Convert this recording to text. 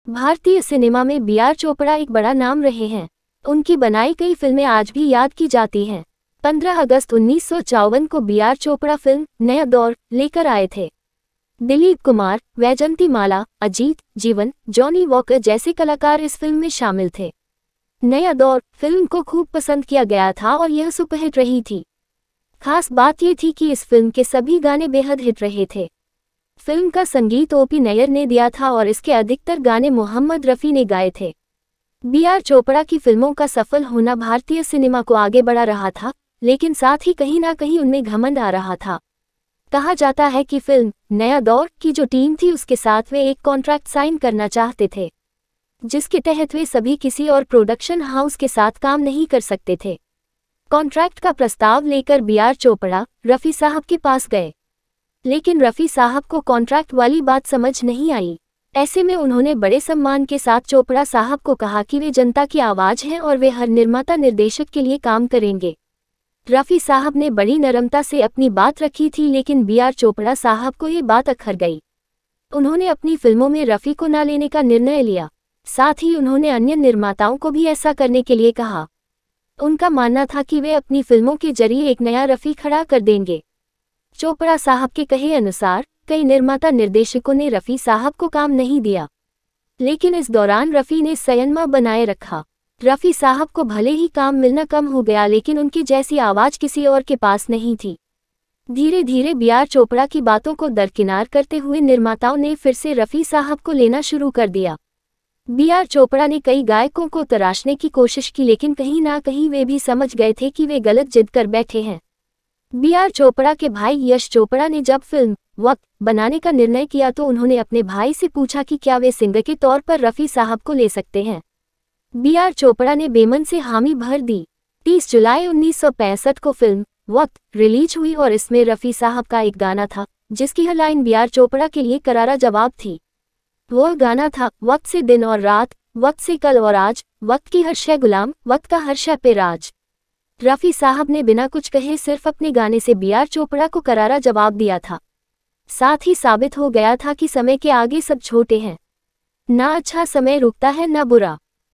भारतीय सिनेमा में बी.आर. चोपड़ा एक बड़ा नाम रहे हैं। उनकी बनाई कई फिल्में आज भी याद की जाती हैं। 15 अगस्त 1954 को बी.आर. चोपड़ा फिल्म नया दौर लेकर आए थे। दिलीप कुमार, वैजंती माला, अजीत, जीवन, जॉनी वॉकर जैसे कलाकार इस फिल्म में शामिल थे। नया दौर फिल्म को खूब पसंद किया गया था और यह सुपरहिट रही थी। खास बात ये थी कि इस फिल्म के सभी गाने बेहद हिट रहे थे। फिल्म का संगीत ओ.पी. नैयर ने दिया था और इसके अधिकतर गाने मोहम्मद रफ़ी ने गाए थे। बी.आर. चोपड़ा की फिल्मों का सफल होना भारतीय सिनेमा को आगे बढ़ा रहा था, लेकिन साथ ही कहीं ना कहीं उनमें घमंड आ रहा था। कहा जाता है कि फिल्म नया दौर की जो टीम थी उसके साथ वे एक कॉन्ट्रैक्ट साइन करना चाहते थे, जिसके तहत वे सभी किसी और प्रोडक्शन हाउस के साथ काम नहीं कर सकते थे। कॉन्ट्रैक्ट का प्रस्ताव लेकर बी.आर. चोपड़ा रफ़ी साहब के पास गए, लेकिन रफ़ी साहब को कॉन्ट्रैक्ट वाली बात समझ नहीं आई। ऐसे में उन्होंने बड़े सम्मान के साथ चोपड़ा साहब को कहा कि वे जनता की आवाज़ हैं और वे हर निर्माता निर्देशक के लिए काम करेंगे। रफ़ी साहब ने बड़ी नरमता से अपनी बात रखी थी, लेकिन बी.आर. चोपड़ा साहब को ये बात अखर गई। उन्होंने अपनी फिल्मों में रफ़ी को न लेने का निर्णय लिया। साथ ही उन्होंने अन्य निर्माताओं को भी ऐसा करने के लिए कहा। उनका मानना था कि वे अपनी फिल्मों के जरिए एक नया रफ़ी खड़ा कर देंगे। चोपड़ा साहब के कहे अनुसार कई निर्माता निर्देशकों ने रफ़ी साहब को काम नहीं दिया, लेकिन इस दौरान रफ़ी ने संयम बनाए रखा। रफ़ी साहब को भले ही काम मिलना कम हो गया, लेकिन उनकी जैसी आवाज़ किसी और के पास नहीं थी। धीरे धीरे बी.आर. चोपड़ा की बातों को दरकिनार करते हुए निर्माताओं ने फिर से रफ़ी साहब को लेना शुरू कर दिया। बी.आर. चोपड़ा ने कई गायकों को तराशने की कोशिश की, लेकिन कहीं ना कहीं वे भी समझ गए थे कि वे गलत जिद कर बैठे हैं। बी.आर. चोपड़ा के भाई यश चोपड़ा ने जब फिल्म वक्त बनाने का निर्णय किया तो उन्होंने अपने भाई से पूछा कि क्या वे सिंगर के तौर पर रफ़ी साहब को ले सकते हैं। बी.आर. चोपड़ा ने बेमन से हामी भर दी। 30 जुलाई 1965 को फिल्म वक्त रिलीज हुई और इसमें रफ़ी साहब का एक गाना था, जिसकी हर लाइन बी.आर. चोपड़ा के लिए करारा जवाब थी। वो गाना था, वक्त से दिन और रात, वक्त से कल और आज, वक्त की हर शय गुलाम, वक्त का हर शय पे राज। रफ़ी साहब ने बिना कुछ कहे सिर्फ अपने गाने से बी.आर. चोपड़ा को करारा जवाब दिया था। साथ ही साबित हो गया था कि समय के आगे सब छोटे हैं। ना अच्छा समय रुकता है ना बुरा।